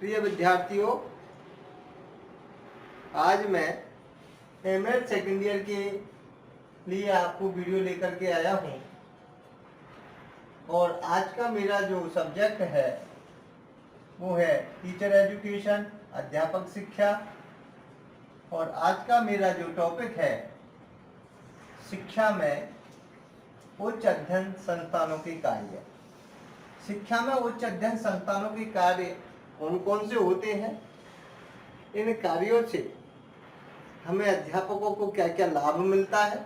प्रिय विद्यार्थियों, आज मैं एमएड सेकेंड ईयर के लिए आपको वीडियो लेकर के आया हूं और आज का मेरा जो सब्जेक्ट है वो है टीचर एजुकेशन, अध्यापक शिक्षा। और आज का मेरा जो टॉपिक है शिक्षा में उच्च अध्ययन संस्थानों के कार्य। शिक्षा में उच्च अध्ययन संस्थानों के कार्य कौन कौन से होते हैं, इन कार्यों से हमें अध्यापकों को क्या क्या लाभ मिलता है,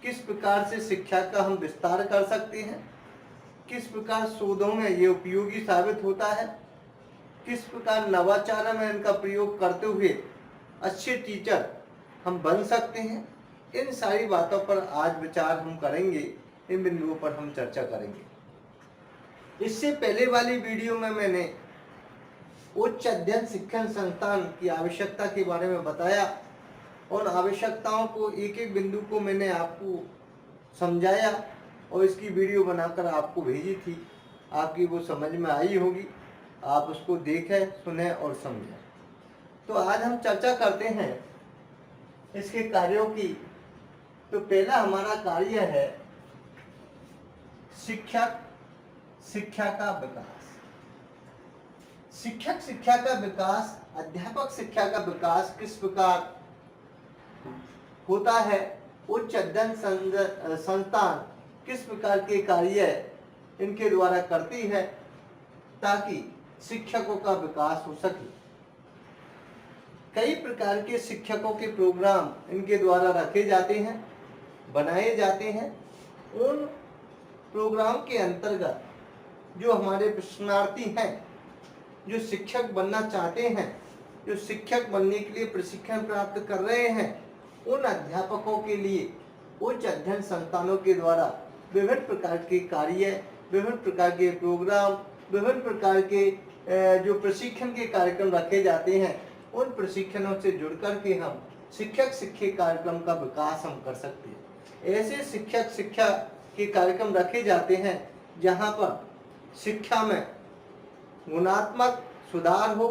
किस प्रकार से शिक्षा का हम विस्तार कर सकते हैं, किस प्रकार शोधों में ये उपयोगी साबित होता है, किस प्रकार नवाचार में इनका प्रयोग करते हुए अच्छे टीचर हम बन सकते हैं। इन सारी बातों पर आज विचार हम करेंगे, इन बिंदुओं पर हम चर्चा करेंगे। इससे पहले वाली वीडियो में मैंने उच्च अध्ययन शिक्षण संस्थान की आवश्यकता के बारे में बताया और आवश्यकताओं को एक एक बिंदु को मैंने आपको समझाया और इसकी वीडियो बनाकर आपको भेजी थी। आपकी वो समझ में आई होगी, आप उसको देखें, सुने और समझें। तो आज हम चर्चा करते हैं इसके कार्यों की। तो पहला हमारा कार्य है शिक्षक शिक्षा का विकास। शिक्षक शिक्षा का विकास, अध्यापक शिक्षा का विकास किस प्रकार होता है, उच्च अध्ययन संस्थान किस प्रकार के कार्य इनके द्वारा करती है ताकि शिक्षकों का विकास हो सके। कई प्रकार के शिक्षकों के प्रोग्राम इनके द्वारा रखे जाते हैं, बनाए जाते हैं। उन प्रोग्राम के अंतर्गत जो हमारे प्रशिक्षणार्थी हैं, जो शिक्षक बनना चाहते हैं, जो शिक्षक बनने के लिए प्रशिक्षण प्राप्त कर रहे हैं, उन अध्यापकों के लिए उच्च अध्ययन संस्थानों के द्वारा विभिन्न प्रकार के कार्य, विभिन्न प्रकार के प्रोग्राम, विभिन्न प्रकार के जो प्रशिक्षण के कार्यक्रम रखे जाते हैं, उन प्रशिक्षणों से जुड़ कर के हम शिक्षक शिक्षा कार्यक्रम का विकास हम कर सकते हैं। ऐसे शिक्षक शिक्षा के कार्यक्रम रखे जाते हैं जहाँ पर शिक्षा में गुणात्मक सुधार हो,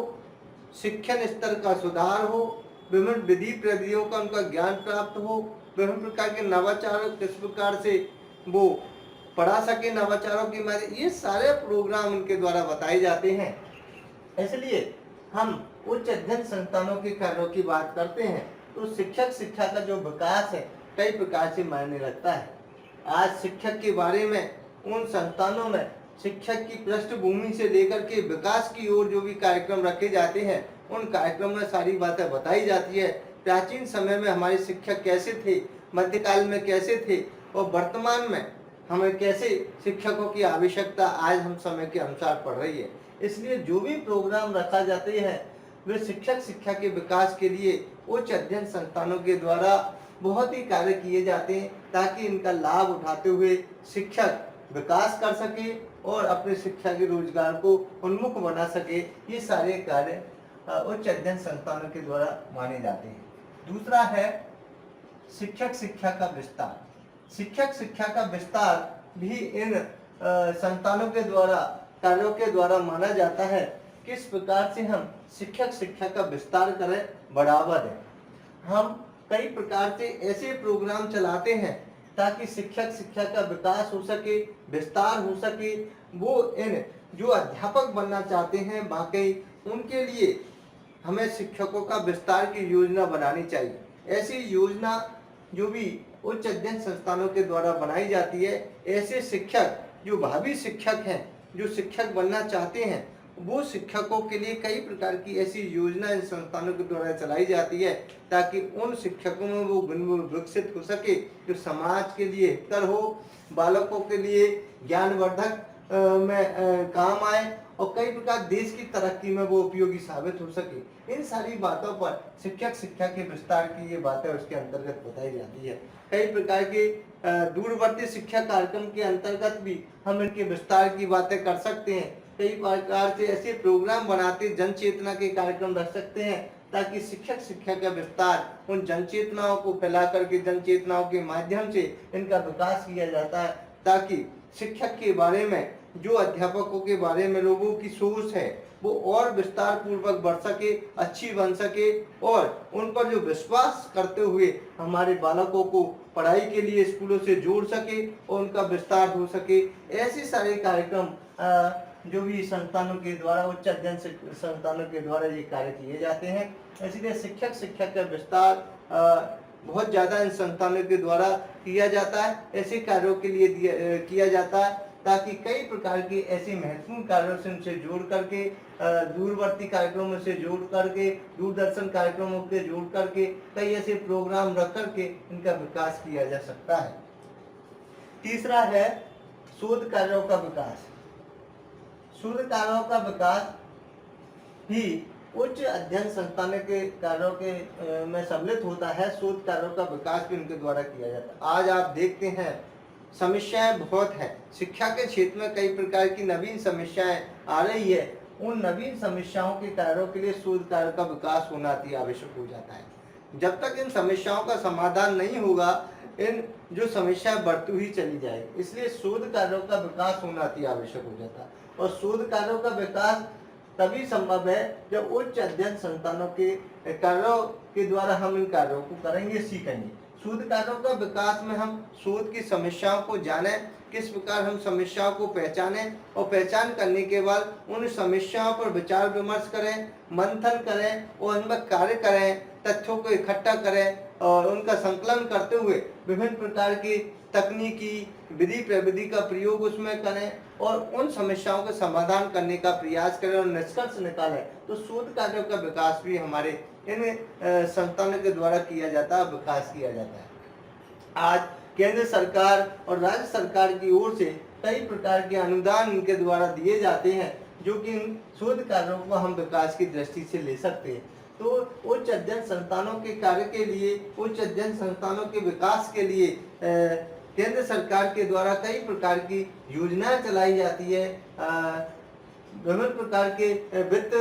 शिक्षण स्तर का सुधार हो, विभिन्न विधि प्रविधियों का उनका ज्ञान प्राप्त हो, विभिन्न प्रकार के नवाचार किस प्रकार से वो पढ़ा सके, नवाचारों के माध्यम, ये सारे प्रोग्राम उनके द्वारा बताए जाते हैं। इसलिए हम उच्च अध्ययन संस्थानों के कार्यों की बात करते हैं तो शिक्षक शिक्षा का जो विकास है कई प्रकार से मायने रखता है। आज शिक्षक के बारे में उन संस्थानों में शिक्षक की पृष्ठभूमि से लेकर के विकास की ओर जो भी कार्यक्रम रखे जाते हैं, उन कार्यक्रम में सारी बातें बताई जाती है। प्राचीन समय में हमारे शिक्षक कैसे थे, मध्यकाल में कैसे थे और वर्तमान में हमें कैसे शिक्षकों की आवश्यकता आज हम समय के अनुसार पड़ रही है। इसलिए जो भी प्रोग्राम रखा जाते हैं वे शिक्षक शिक्षा के विकास के लिए उच्च अध्ययन संस्थानों के द्वारा बहुत ही कार्य किए जाते हैं ताकि इनका लाभ उठाते हुए शिक्षक विकास कर सके और अपने शिक्षा के रोजगार को उन्मुख बना सके। ये सारे कार्य उच्च अध्ययन संस्थानों के द्वारा माने जाते हैं। दूसरा है शिक्षक शिक्षा का विस्तार। शिक्षक शिक्षा का विस्तार भी इन संस्थानों के द्वारा कार्यों के द्वारा माना जाता है। किस प्रकार से हम शिक्षक शिक्षा का विस्तार करें, बढ़ावा दें। हम कई प्रकार से ऐसे प्रोग्राम चलाते हैं ताकि शिक्षक शिक्षा का विकास हो सके, विस्तार हो सके। वो इन जो अध्यापक बनना चाहते हैं वाकई उनके लिए हमें शिक्षकों का विस्तार की योजना बनानी चाहिए। ऐसी योजना जो भी उच्च अध्ययन संस्थानों के द्वारा बनाई जाती है, ऐसे शिक्षक जो भावी शिक्षक हैं, जो शिक्षक बनना चाहते हैं, वो शिक्षकों के लिए कई प्रकार की ऐसी योजना इन संस्थानों के द्वारा चलाई जाती है ताकि उन शिक्षकों में वो गुण विकसित हो सके जो समाज के लिए हितकर हो, बालकों के लिए ज्ञानवर्धक में काम आए और कई प्रकार देश की तरक्की में वो उपयोगी साबित हो सके। इन सारी बातों पर शिक्षक शिक्षा के विस्तार की ये बातें उसके अंतर्गत बताई जाती है। कई प्रकार के दूरवर्ती शिक्षा कार्यक्रम के अंतर्गत भी हम इनके विस्तार की बातें कर सकते हैं। कई प्रकार से ऐसे प्रोग्राम बनाते जन चेतना के कार्यक्रम रख सकते हैं ताकि शिक्षक शिक्षा का विस्तार उन जन चेतनाओं को फैला करके जन चेतनाओं के माध्यम से इनका विकास किया जाता है ताकि शिक्षक के बारे में, जो अध्यापकों के बारे में लोगों की सोच है, वो और विस्तार पूर्वक बढ़ सके, अच्छी बन सके और उन पर जो विश्वास करते हुए हमारे बालकों को पढ़ाई के लिए स्कूलों से जोड़ सके और उनका विस्तार हो सके। ऐसे सारे कार्यक्रम जो भी संस्थानों के द्वारा, उच्च अध्ययन संस्थानों के द्वारा ये कार्य किए जाते हैं। इसलिए शिक्षक का विस्तार बहुत ज़्यादा इन संस्थानों के द्वारा किया जाता है। ऐसे कार्यों के लिए किया जाता है ताकि कई प्रकार के ऐसे महत्वपूर्ण कार्यों से उनसे जोड़ करके, दूरवर्ती कार्यक्रमों से जोड़ करके, दूरदर्शन कार्यक्रमों के जोड़ करके कई ऐसे प्रोग्राम रख करके इनका विकास किया जा सकता है। तीसरा है शोध कार्यों का विकास। शोध कार्यों का विकास भी उच्च अध्ययन संस्थानों के कार्यों के में सम्मिलित होता है। शोध कार्यों का विकास भी उनके द्वारा किया जाता है। आज आप देखते हैं समस्याएं बहुत हैं, शिक्षा के क्षेत्र में कई प्रकार की नवीन समस्याएं आ रही है। उन नवीन समस्याओं के कार्यों के लिए शोध कार्य का विकास होना अति आवश्यक हो जाता है। जब तक इन समस्याओं का समाधान नहीं होगा, इन जो समस्याएं बढ़ती ही चली जाएगी। इसलिए शोध कार्यों का विकास होना अति आवश्यक हो जाता है। और शोध कार्यों का विकास तभी संभव है जब उच्च अध्ययन संस्थानों के कार्यों के द्वारा हम इन कार्यों को करेंगे, सीखेंगे। शोध कार्यों का विकास में हम शोध की समस्याओं को जानें, किस प्रकार हम समस्याओं को पहचानें और पहचान करने के बाद उन समस्याओं पर विचार विमर्श करें, मंथन करें और उन पर कार्य करें, तथ्यों को इकट्ठा करें और उनका संकलन करते हुए विभिन्न प्रकार की तकनीकी विधि प्रविधि का प्रयोग उसमें करें और उन समस्याओं का समाधान करने का प्रयास करें और निष्कर्ष निकालें। तो शोध कार्यों का विकास भी हमारे इन संस्थानों के द्वारा किया जाता है, विकास किया जाता है। आज केंद्र सरकार और राज्य सरकार की ओर से कई प्रकार के अनुदान इनके द्वारा दिए जाते हैं, जो कि इन शोध कार्यों को हम विकास की दृष्टि से ले सकते हैं। तो उच्च अध्ययन संस्थानों के कार्य के लिए, उच्च अध्ययन संस्थानों के विकास के लिए केंद्र सरकार के द्वारा कई प्रकार की योजनाएं चलाई जाती है। विभिन्न प्रकार के वित्त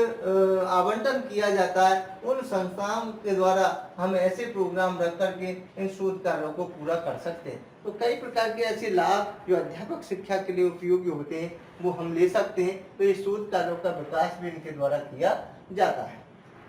आवंटन किया जाता है। उन संस्थाओं के द्वारा हम ऐसे प्रोग्राम रख करके इन शोध कार्यों को पूरा कर सकते हैं। तो कई प्रकार के ऐसे लाभ जो अध्यापक शिक्षा के लिए उपयोगी होते हैं वो हम ले सकते हैं। तो ये शोध कार्यों का विकास भी इनके द्वारा किया जाता है।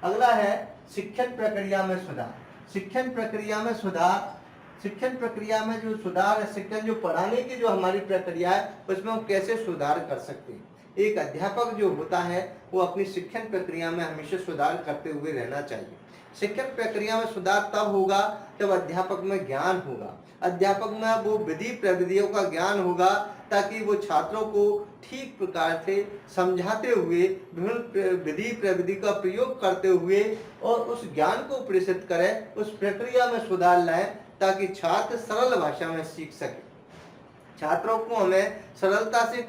अगला है शिक्षण प्रक्रिया में सुधार। शिक्षण प्रक्रिया में सुधार, शिक्षण प्रक्रिया में जो सुधार है, शिक्षण जो पढ़ाने की जो हमारी प्रक्रिया है उसमें हम कैसे सुधार कर सकते हैं। एक अध्यापक जो होता है वो अपनी शिक्षण प्रक्रिया में हमेशा सुधार करते हुए रहना चाहिए। शिक्षण प्रक्रिया में सुधार तब होगा जब अध्यापक में ज्ञान होगा, अध्यापक में वो विधि प्रविधियों का ज्ञान होगा, ताकि वो छात्रों को ठीक प्रकार से समझाते हुए विभिन्न विधि प्रविधि का प्रयोग करते हुए और उस ज्ञान को प्रेषित करें, उस प्रक्रिया में सुधार लाएं ताकि छात्र सरल भाषा में सीख सके। छात्रों को हमें सरलता से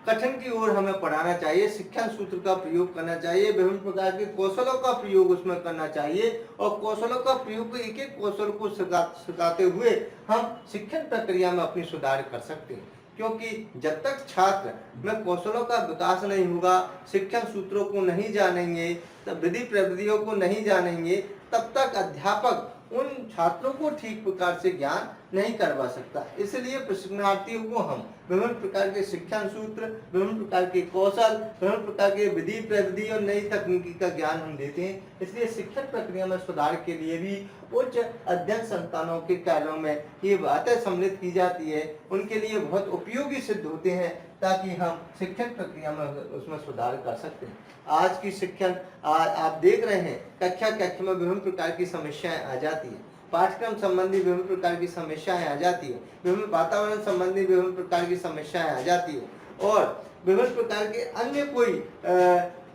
कठिन की ओर हमें पढ़ाना चाहिए, शिक्षण सूत्र का प्रयोग करना चाहिए, विभिन्न प्रकार के कौशलों का प्रयोग उसमें करना चाहिए और कौशलों का प्रयोग एक एक कौशल को सिखाते हुए हम शिक्षण प्रक्रिया में अपनी सुधार कर सकते हैं। क्योंकि जब तक छात्र में कौशलों का विकास नहीं होगा, शिक्षण सूत्रों को नहीं जानेंगे, तब विधि प्रविधियों को नहीं जानेंगे, तब तक अध्यापक उन छात्रों को ठीक प्रकार से ज्ञान नहीं करवा सकता। इसलिए प्रशिक्षणार्थियों को हम विभिन्न प्रकार के शिक्षण सूत्र, विभिन्न प्रकार के कौशल, विभिन्न प्रकार के विधि प्रविधि और नई तकनीकी का ज्ञान हम देते हैं। इसलिए शिक्षण प्रक्रिया में सुधार के लिए भी उच्च अध्ययन संस्थानों के कार्यों में ये बातें सम्मिलित की जाती है, उनके लिए बहुत उपयोगी सिद्ध होते हैं ताकि हम शिक्षण प्रक्रिया में उसमें सुधार कर सकते हैं। आज की शिक्षण आप देख रहे हैं, कक्षा में विभिन्न प्रकार की समस्याएं आ जाती है, पाठ्यक्रम संबंधी विभिन्न प्रकार की समस्याएं आ जाती है, विभिन्न वातावरण संबंधी विभिन्न प्रकार की समस्याएं आ जाती है और विभिन्न प्रकार के अन्य कोई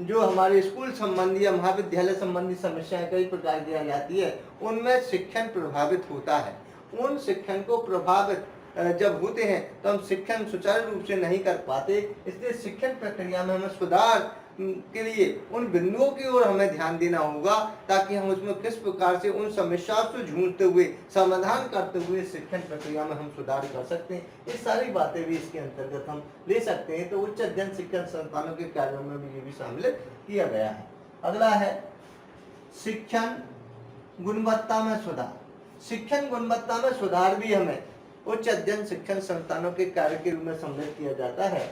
जो हमारे स्कूल संबंधी या महाविद्यालय संबंधी समस्याएं कई प्रकार की आ जाती है, उनमें शिक्षण प्रभावित होता है। उन शिक्षण को प्रभावित जब होते हैं तो हम शिक्षण सुचारू रूप से नहीं कर पाते। इसलिए शिक्षण प्रक्रिया में हमें सुधार के लिए उन बिंदुओं की ओर हमें ध्यान देना होगा ताकि हम उसमें किस प्रकार से उन समस्याओं से जूझते हुए समाधान करते हुए शिक्षण प्रक्रिया में हम सुधार कर सकते हैं। ये सारी बातें भी इसके अंतर्गत हम ले सकते हैं। तो उच्च अध्ययन शिक्षण संस्थानों के कार्यों में भी ये भी शामिल किया गया है। अगला है शिक्षण गुणवत्ता में सुधार। शिक्षण गुणवत्ता में सुधार भी हमें उच्च अध्ययन शिक्षण संस्थानों के कार्य के रूप में सम्मिलित किया जाता है।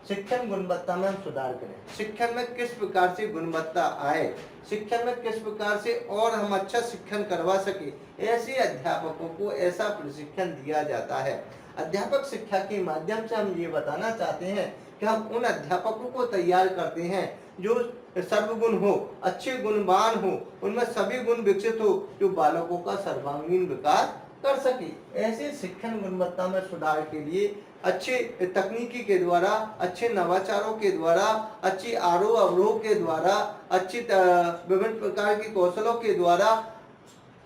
शिक्षण गुणवत्ता में हम सुधार करें, शिक्षण में किस प्रकार से गुणवत्ता आए, शिक्षण में किस प्रकार से और हम अच्छा शिक्षण करवा सके, ऐसे अध्यापकों को ऐसा प्रशिक्षण दिया जाता है। अध्यापक शिक्षा के माध्यम से हम ये बताना चाहते हैं कि हम उन अध्यापकों को तैयार करते हैं जो सर्वगुण हो, अच्छे गुणवान हो, उनमें सभी गुण विकसित हो, जो बालकों का सर्वांगीण विकास कर सके। ऐसे शिक्षण गुणवत्ता में सुधार के लिए अच्छे तकनीकी के द्वारा, अच्छे नवाचारों के द्वारा, अच्छी आरोह अवरोह के द्वारा, अच्छी विभिन्न प्रकार के कौशलों के द्वारा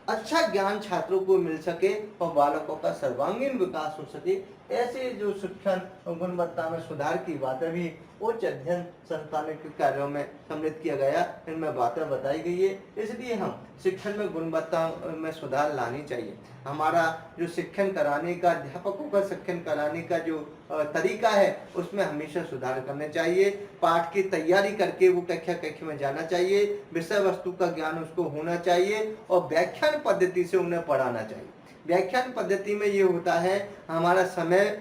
अच्छा ज्ञान छात्रों को मिल सके और बालकों का सर्वांगीण विकास हो सके, ऐसे जो शिक्षण गुणवत्ता में सुधार की बातें भी उच्च अध्ययन संस्थानों के कार्यों में सम्मिलित किया गया, इनमें बातें बताई गई है। इसलिए हम शिक्षण में गुणवत्ता में सुधार लानी चाहिए। हमारा जो शिक्षण कराने का, अध्यापकों का शिक्षण कराने का जो तरीका है, उसमें हमेशा सुधार करने चाहिए। पाठ की तैयारी करके वो कक्षा में जाना चाहिए, विषय वस्तु का ज्ञान उसको होना चाहिए और व्याख्यान पद्धति से उन्हें पढ़ाना चाहिए। व्याख्यान पद्धति में ये होता है, हमारा समय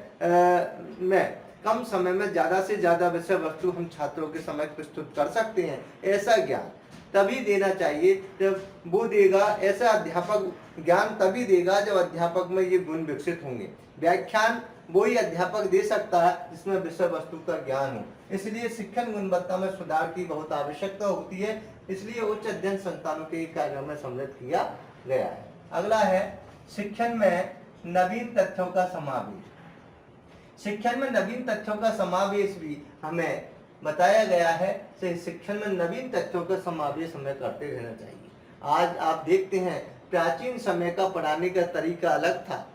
में कम समय में ज़्यादा से ज़्यादा विषय वस्तु हम छात्रों के समक्ष प्रस्तुत कर सकते हैं। ऐसा ज्ञान तभी देना चाहिए जब वो देगा, ऐसा अध्यापक ज्ञान तभी देगा जब अध्यापक में ये गुण विकसित होंगे। व्याख्यान वही अध्यापक दे सकता है जिसमें विषय वस्तु का ज्ञान हो। इसलिए शिक्षण गुणवत्ता में सुधार की बहुत आवश्यकता होती है, इसलिए उच्च अध्ययन संस्थानों के कार्यों में सम्मिलित किया गया है। अगला है शिक्षण में नवीन तथ्यों का समावेश। शिक्षण में नवीन तथ्यों का समावेश भी हमें बताया गया है। शिक्षण में नवीन तथ्यों का समावेश हमें करते रहना चाहिए। आज आप देखते हैं प्राचीन समय का पढ़ाने का तरीका अलग था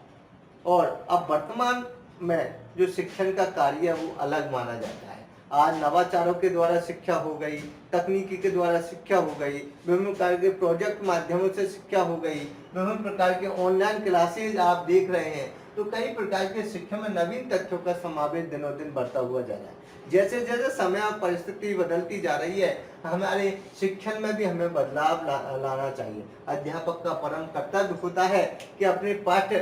और अब वर्तमान में जो शिक्षण का कार्य है वो अलग माना जाता है। आज नवाचारों के द्वारा शिक्षा हो गई, तकनीकी के द्वारा शिक्षा हो गई, विभिन्न प्रकार के प्रोजेक्ट माध्यमों से शिक्षा हो गई, विभिन्न प्रकार के ऑनलाइन क्लासेज आप देख रहे हैं। तो कई प्रकार के शिक्षा में नवीन तथ्यों का समावेश दिनों दिन बढ़ता हुआ जा रहा है। जैसे जैसे समय और परिस्थिति बदलती जा रही है, हमारे शिक्षण में भी हमें बदलाव लाना चाहिए। अध्यापक का परम कर्तव्य होता है कि अपने पाठ्य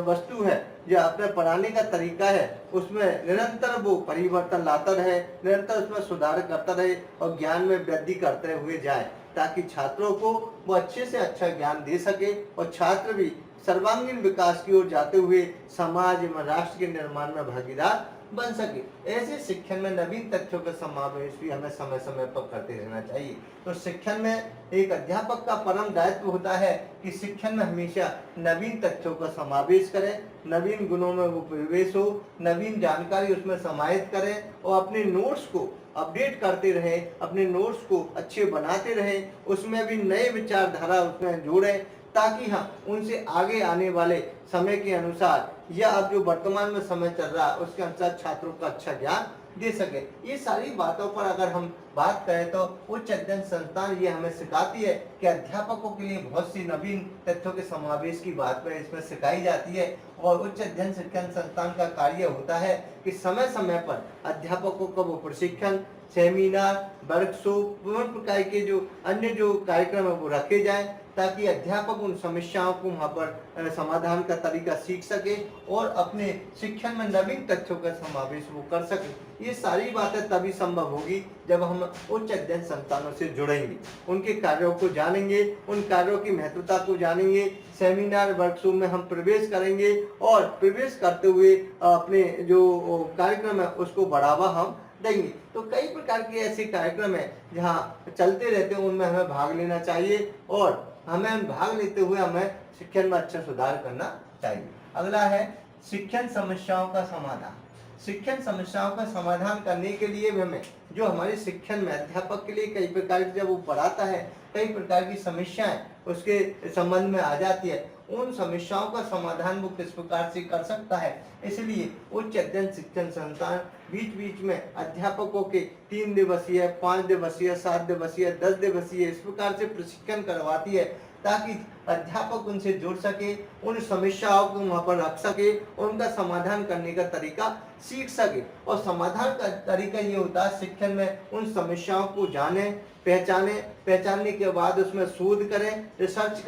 वस्तु है या अपने पढ़ाने का तरीका है, उसमें निरंतर वो परिवर्तन लाता रहे, निरंतर उसमें सुधार करता रहे और ज्ञान में वृद्धि करते हुए जाए, ताकि छात्रों को वो अच्छे से अच्छा ज्ञान दे सके और छात्र भी सर्वांगीण विकास की ओर जाते हुए समाज एवं राष्ट्र के निर्माण में भागीदार बन सके। ऐसे शिक्षण में नवीन तथ्यों का समावेश भी हमें समय समय पर करते रहना चाहिए। तो शिक्षण में एक अध्यापक का परम दायित्व होता है कि शिक्षण में हमेशा नवीन तथ्यों का समावेश करें, नवीन गुणों में वो प्रवेश हो, नवीन जानकारी उसमें समाहित करें और अपने नोट्स को अपडेट करते रहे, अपने नोट्स को अच्छे बनाते रहे, उसमें भी नए विचारधारा उसमें जोड़ें, ताकि हम उनसे आगे आने वाले समय के अनुसार या अब जो वर्तमान में समय चल रहा है उसके अनुसार छात्रों का अच्छा ज्ञान दे सके। ये सारी बातों पर अगर हम बात करें तो उच्च अध्ययन संस्थान ये हमें सिखाती है कि अध्यापकों के लिए बहुत सी नवीन तथ्यों के समावेश की बात में इसमें सिखाई जाती है। और उच्च अध्ययन शिक्षण संस्थान का कार्य होता है कि समय समय पर अध्यापकों का वो प्रशिक्षण, सेमिनार, वर्कशॉप, विभिन्न प्रकार के जो अन्य जो कार्यक्रम है वो रखे जाएं, ताकि अध्यापक उन समस्याओं को वहाँ पर समाधान का तरीका सीख सके और अपने शिक्षण में नवीन तथ्यों का समावेश वो कर सके। ये सारी बातें तभी संभव होगी जब हम उच्च अध्ययन संस्थानों से जुड़ेंगे, उनके कार्यों को जानेंगे, उन कार्यों की महत्वता को जानेंगे, सेमिनार वर्कशॉप में हम प्रवेश करेंगे और प्रवेश करते हुए अपने जो कार्यक्रम है उसको बढ़ावा हम देंगे। तो कई प्रकार के ऐसे कार्यक्रम हैं जहाँ चलते रहते हैं, उनमें हमें भाग लेना चाहिए और हमें भाग लेते हुए हमें शिक्षण में अच्छा सुधार करना चाहिए। अगला है शिक्षण समस्याओं का समाधान। शिक्षण समस्याओं का समाधान करने के लिए भी हमें जो हमारे शिक्षण में अध्यापक के लिए कई प्रकार की जब वो पढ़ाता है, कई प्रकार की समस्याएं उसके संबंध में आ जाती है, उन समस्याओं का समाधान वो किस प्रकार से कर सकता है। इसलिए उच्च अध्ययन शिक्षण संस्थान बीच बीच में अध्यापकों के 3 दिवसीय, 5 दिवसीय, 7 दिवसीय, 10 दिवसीय इस प्रकार से प्रशिक्षण करवाती है, ताकि अध्यापक उनसे जुड़ सके, उन समस्याओं को वहाँ पर रख सके, उनका समाधान करने का तरीका सीख सके। और समाधान का तरीका ये होता है शिक्षण में उन समस्याओं को जाने, पहचानने के बाद उसमें शोध करें, रिसर्च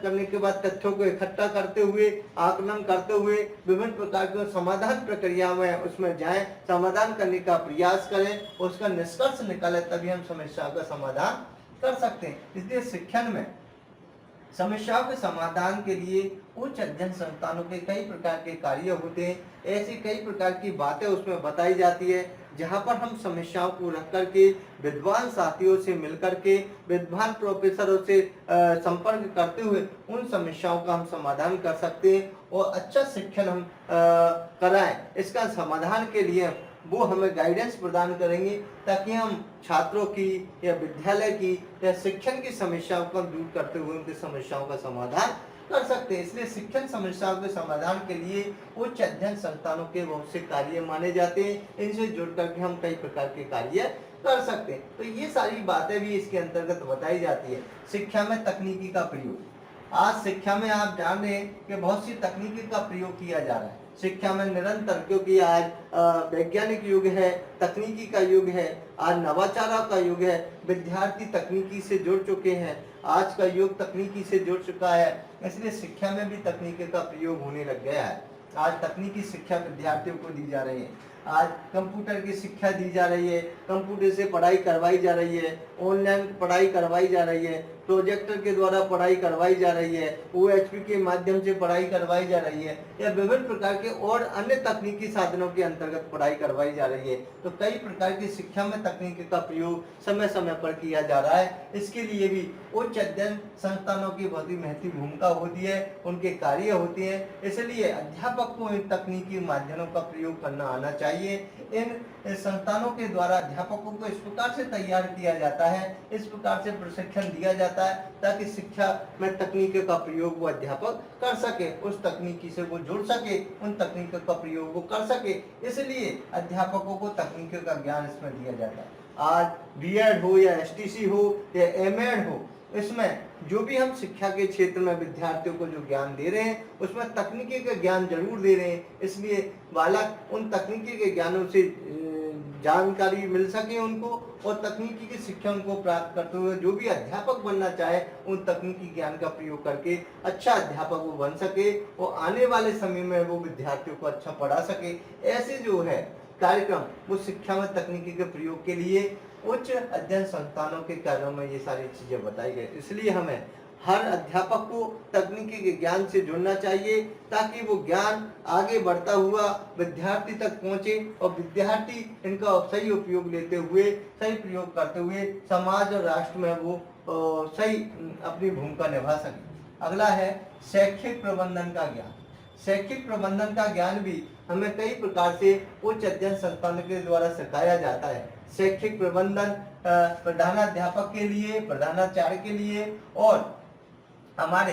करने के बाद तथ्यों को इकट्ठा करते हुए, आकलन करते हुए विभिन्न प्रकार की समाधान प्रक्रिया में उसमें जाएं, समाधान करने का प्रयास करें, उसका निष्कर्ष निकाले, तभी हम समस्या का समाधान कर सकते हैं। इसलिए शिक्षण में समस्याओं के समाधान के लिए उच्च अध्ययन संस्थानों के कई प्रकार के कार्य होते हैं। ऐसी कई प्रकार की बातें उसमें बताई जाती है, जहां पर हम समस्याओं को रख करके विद्वान साथियों से मिलकर के, विद्वान प्रोफेसरों से संपर्क करते हुए उन समस्याओं का हम समाधान कर सकते हैं और अच्छा शिक्षण हम कराएं। इसका समाधान के लिए वो हमें गाइडेंस प्रदान करेंगे, ताकि हम छात्रों की या विद्यालय की या शिक्षण की समस्याओं को दूर करते हुए उनकी समस्याओं का समाधान कर सकते हैं। इसलिए शिक्षण समस्याओं के समाधान के लिए उच्च अध्ययन संस्थानों के बहुत से कार्य माने जाते हैं। इनसे जुड़ करके हम कई प्रकार के कार्य कर सकते हैं। तो ये सारी बातें भी इसके अंतर्गत बताई जाती है। शिक्षा में तकनीकी का प्रयोग, आज शिक्षा में आप जान रहे हैं कि बहुत सी तकनीकी का प्रयोग किया जा रहा है शिक्षा में निरंतर, क्योंकि आज वैज्ञानिक युग है, तकनीकी का युग है, आज नवाचारों का युग है, विद्यार्थी तकनीकी से जुड़ चुके हैं, आज का युग तकनीकी से जुड़ चुका है, इसलिए शिक्षा में भी तकनीकी का प्रयोग होने लग गया है। आज तकनीकी शिक्षा विद्यार्थियों को दी जा रही है, आज कंप्यूटर की शिक्षा दी जा रही है, कंप्यूटर से पढ़ाई करवाई जा रही है, ऑनलाइन पढ़ाई करवाई जा रही है, प्रोजेक्टर के द्वारा पढ़ाई करवाई जा रही है, OHP के माध्यम से पढ़ाई करवाई जा रही है, या विभिन्न प्रकार के और अन्य तकनीकी साधनों के अंतर्गत पढ़ाई करवाई जा रही है। तो कई प्रकार की शिक्षा में तकनीकी का प्रयोग समय समय पर किया जा रहा है। इसके लिए भी उच्च अध्ययन संस्थानों की बहुत ही महत्वपूर्ण भूमिका होती है, उनके कार्य होते हैं। इसलिए अध्यापक को इन तकनीकी माध्यमों का प्रयोग करना आना चाहिए। इन संस्थानों के द्वारा अध्यापकों को इस प्रकार से तैयार किया जाता है, इस प्रकार से प्रशिक्षण दिया जाता है, ताकि शिक्षा में तकनीकी का प्रयोग वो अध्यापक कर सके, उस तकनीकी से वो जुड़ सके, उन तकनीकों का प्रयोग वो कर सके। इसलिए अध्यापकों को तकनीकी का ज्ञान इसमें दिया जाता है। आज B.Ed हो या STC हो या M.Ed हो, इसमें जो भी हम शिक्षा के क्षेत्र में विद्यार्थियों को जो ज्ञान दे रहे हैं, उसमें तकनीकी का ज्ञान जरूर दे रहे हैं। इसलिए बालक उन तकनीकी के ज्ञानों से जानकारी मिल सके उनको, और तकनीकी की शिक्षा उनको प्राप्त करते हुए जो भी अध्यापक बनना चाहे उन तकनीकी ज्ञान का प्रयोग करके अच्छा अध्यापक वो बन सके और आने वाले समय में वो विद्यार्थियों को अच्छा पढ़ा सके। ऐसे जो है कार्यक्रम वो शिक्षा में तकनीकी के प्रयोग के लिए उच्च अध्ययन संस्थानों के कार्यों में ये सारी चीजें बताई गई। इसलिए हमें हर अध्यापक को तकनीकी के ज्ञान से जुड़ना चाहिए, ताकि वो ज्ञान आगे बढ़ता हुआ विद्यार्थी तक पहुंचे और विद्यार्थी इनका सही उपयोग लेते हुए, सही प्रयोग करते हुए समाज और राष्ट्र में वो सही अपनी भूमिका निभा सके। अगला है शैक्षिक प्रबंधन का ज्ञान। शैक्षिक प्रबंधन का ज्ञान भी हमें कई प्रकार से उच्च अध्ययन संस्थानों के द्वारा सिखाया जाता है। शैक्षिक प्रबंधन प्रधानाध्यापक के लिए, प्रधानाचार्य के लिए और हमारे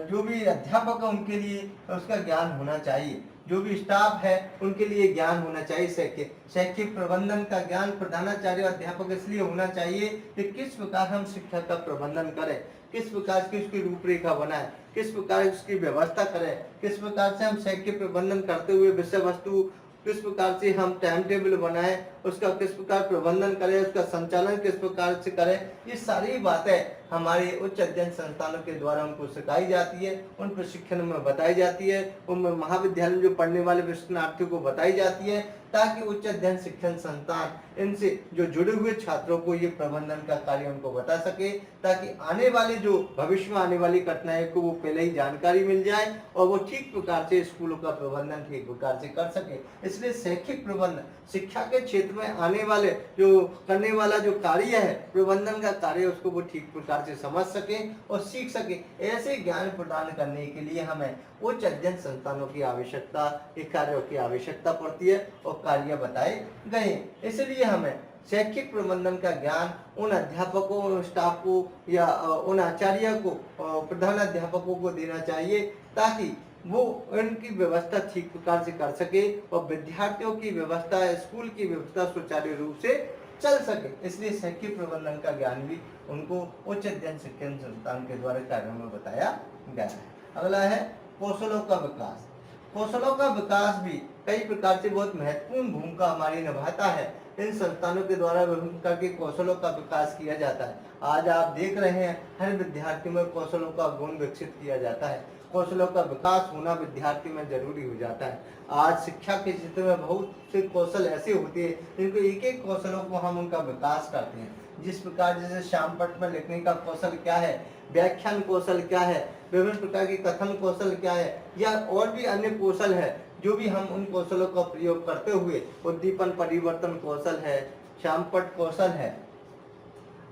जो भी अध्यापक है उनके लिए उसका ज्ञान होना चाहिए, जो भी स्टाफ है उनके लिए ज्ञान होना चाहिए। शैक्षिक प्रबंधन का ज्ञान प्रधानाचार्य अध्यापक इसलिए होना चाहिए कि किस प्रकार हम शिक्षा का प्रबंधन करें, किस प्रकार की उसकी रूपरेखा बनाएं, किस प्रकार उसकी व्यवस्था करें, किस प्रकार से हम शैक्षिक प्रबंधन करते हुए विषय वस्तु, किस प्रकार से हम टाइम टेबल बनाएं, उसका किस प्रकार प्रबंधन करें, उसका संचालन किस प्रकार से करें। ये सारी बातें हमारे उच्च अध्ययन संस्थानों के द्वारा उनको सिखाई जाती है, उन प्रशिक्षण में बताई जाती है, उन महाविद्यालय में जो पढ़ने वाले प्रशिक्षणार्थियों को बताई जाती है, ताकि उच्च अध्ययन शिक्षण संस्थान इनसे जो जुड़े हुए छात्रों को ये प्रबंधन का कार्य उनको बता सके, ताकि आने वाले जो भविष्य में आने वाली घटनाएं को वो पहले ही जानकारी मिल जाए और वो ठीक प्रकार से स्कूलों का प्रबंधन ठीक प्रकार से कर सके। इसलिए शैक्षिक प्रबंधन शिक्षा के क्षेत्र में आने वाले जो करने वाला जो कार्य है, प्रबंधन का कार्य, उसको वो ठीक प्रकार से समझ सके और सीख सके। ऐसे ज्ञान प्रदान करने के लिए हमें उच्च अध्ययन संस्थानों की आवश्यकता, कार्यों की आवश्यकता पड़ती है और कार्य बताए गए। इसलिए हमें शैक्षिक प्रबंधन का ज्ञान उन अध्यापकों, स्टाफ को या उन आचार्य को, प्रधान अध्यापकों को देना चाहिए, ताकि वो उनकी व्यवस्था ठीक प्रकार से कर सके और विद्यार्थियों की व्यवस्था, स्कूल की व्यवस्था सुचारू रूप से चल सके, इसलिए शैक्षिक प्रबंधन का ज्ञान भी उनको उच्च अध्ययन शिक्षण संस्थान के द्वारा कार्यों में बताया गया है। अगला है कौशलों का विकास। कौशलों का विकास भी कई प्रकार से बहुत महत्वपूर्ण भूमिका हमारी निभाता है। इन संस्थानों के द्वारा विभिन्न प्रकार के कौशलों का विकास किया जाता है। आज आप देख रहे हैं हर विद्यार्थी में कौशलों का गुण विकसित किया जाता है। कौशलों का विकास होना विद्यार्थी में जरूरी हो जाता है। आज शिक्षा के क्षेत्र में बहुत से कौशल ऐसे होते हैं जिनको एक एक कौशलों को हम उनका विकास करते हैं। जिस प्रकार जैसे श्यामपट्ट में लिखने का कौशल क्या है, व्याख्यान कौशल क्या है, विभिन्न प्रकार के कथन कौशल क्या है, या और भी अन्य कौशल है, जो भी हम उन कौशलों का प्रयोग करते हुए उद्दीपन परिवर्तन कौशल है, श्यामपट्ट कौशल है,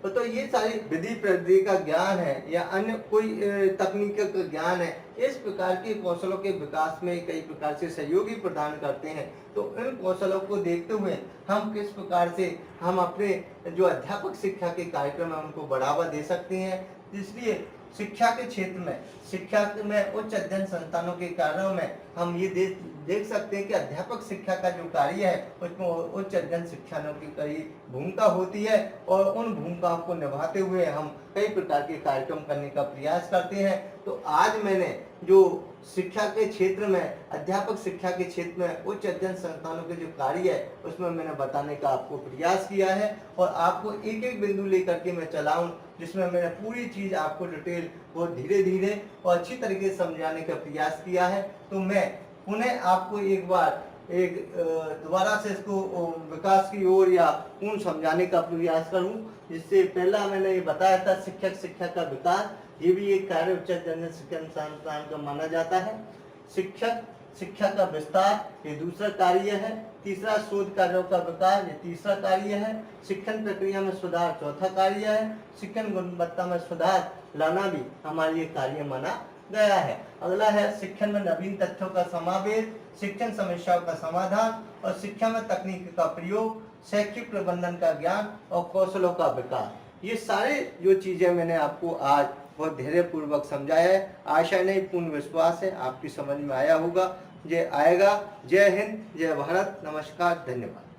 तो ये सारी विधि प्रविधि का ज्ञान है या अन्य कोई तकनीक का ज्ञान है। इस प्रकार के कौशलों के विकास में कई प्रकार से सहयोगी प्रदान करते हैं। तो इन कौशलों को देखते हुए हम किस प्रकार से हम अपने जो अध्यापक शिक्षा के कार्यक्रम है उनको बढ़ावा दे सकते हैं। इसलिए शिक्षा के क्षेत्र में, शिक्षा में उच्च अध्ययन संस्थानों के कार्यों में हम ये देख सकते हैं कि अध्यापक शिक्षा का जो कार्य है उसमें उच्च अध्ययन शिक्षाओं की कई भूमिका होती है और उन भूमिकाओं को निभाते हुए हम कई प्रकार के कार्यक्रम करने का प्रयास करते हैं। तो आज मैंने जो शिक्षा के क्षेत्र में, अध्यापक शिक्षा के क्षेत्र में उच्च अध्ययन संस्थानों के जो कार्य है उसमें मैंने बताने का आपको प्रयास किया है और आपको एक एक बिंदु लेकर के मैं चलाऊं, जिसमें मैंने पूरी चीज आपको डिटेल और धीरे धीरे और अच्छी तरीके से समझाने का प्रयास किया है। तो मैं पुनः आपको एक बार दोबारा से इसको विकास की ओर या पूर्ण समझाने का प्रयास करूं। जिससे पहला मैंने ये बताया था शिक्षक शिक्षा का विकास, ये भी एक कार्य उच्च अध्ययन शिक्षण संस्थान का माना जाता है। शिक्षक शिक्षा का विस्तार ये दूसरा कार्य है। तीसरा शोध कार्यों का विकास ये तीसरा कार्य है। शिक्षण प्रक्रिया में सुधार चौथा कार्य है। शिक्षण गुणवत्ता में सुधार लाना भी हमारे ये कार्य माना गया है। अगला है शिक्षण में नवीन तथ्यों का समावेश, शिक्षण समस्याओं का समाधान और शिक्षा में तकनीक का प्रयोग, शैक्षिक प्रबंधन का ज्ञान और कौशलों का विकास। ये सारे जो चीजें मैंने आपको आज बहुत धैर्य पूर्वक समझाया है। आशा नहीं पूर्ण विश्वास है आपकी समझ में आया होगा। जय आएगा। जय हिंद, जय भारत, नमस्कार, धन्यवाद।